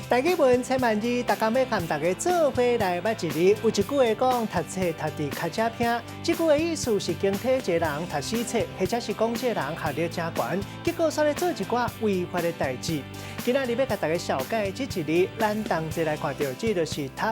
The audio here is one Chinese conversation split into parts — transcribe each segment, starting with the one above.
大家问千万字，大家要和大家做伙来捌一字。有一句话讲，读册读得较正拼。这句话意思是警惕一个人读死册，或者是讲这个人学历真悬，结果煞咧做一寡违法的代志。今仔日要甲大家小解这一字，咱同齐来看到，这就是读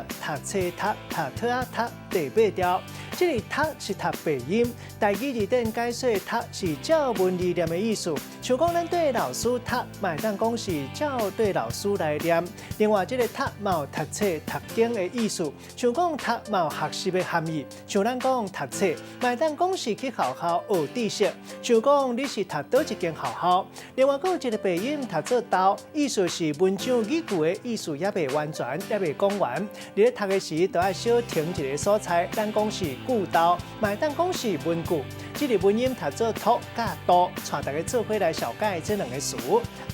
册读第8条。这个读是读鼻音，台语字典解说读是照文字念的意思。像讲咱对老师读，嘛会当讲是照对老师来念。另外，这个读嘛有读册读经的意思，像讲读嘛有学习的含义。像咱讲读册，嘛会当讲是去学校学知识。像讲你是读倒一间学校。另外，还有一个鼻音读做豆，意思是文章语句的意思也未完全，也未讲完。你咧读的时，都要小停一个所在，咱讲是句逗，嘛会当讲是文句。这个文音读做读甲读，带大家做伙来小解这两个词。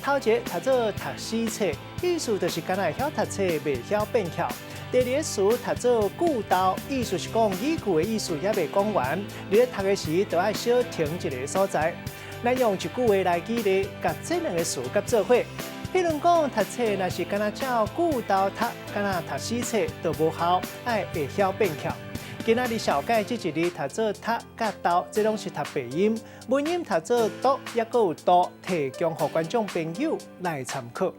头一个读做读死册，意思就是敢若会晓读册，袂晓变巧。第二个词读做句逗，意思是讲语句的意思也未讲完，你咧读的时都要小停一个所在。咱用一句话来举例，甲这两个词甲做伙。譬如讲读册，若是敢若照句逗读，敢若读死册，都无效，爱会晓变巧。今仔日小解这一字读做读甲逗，这拢是读鼻音。文音读做读，也阁有读，提供予观众朋友来参考。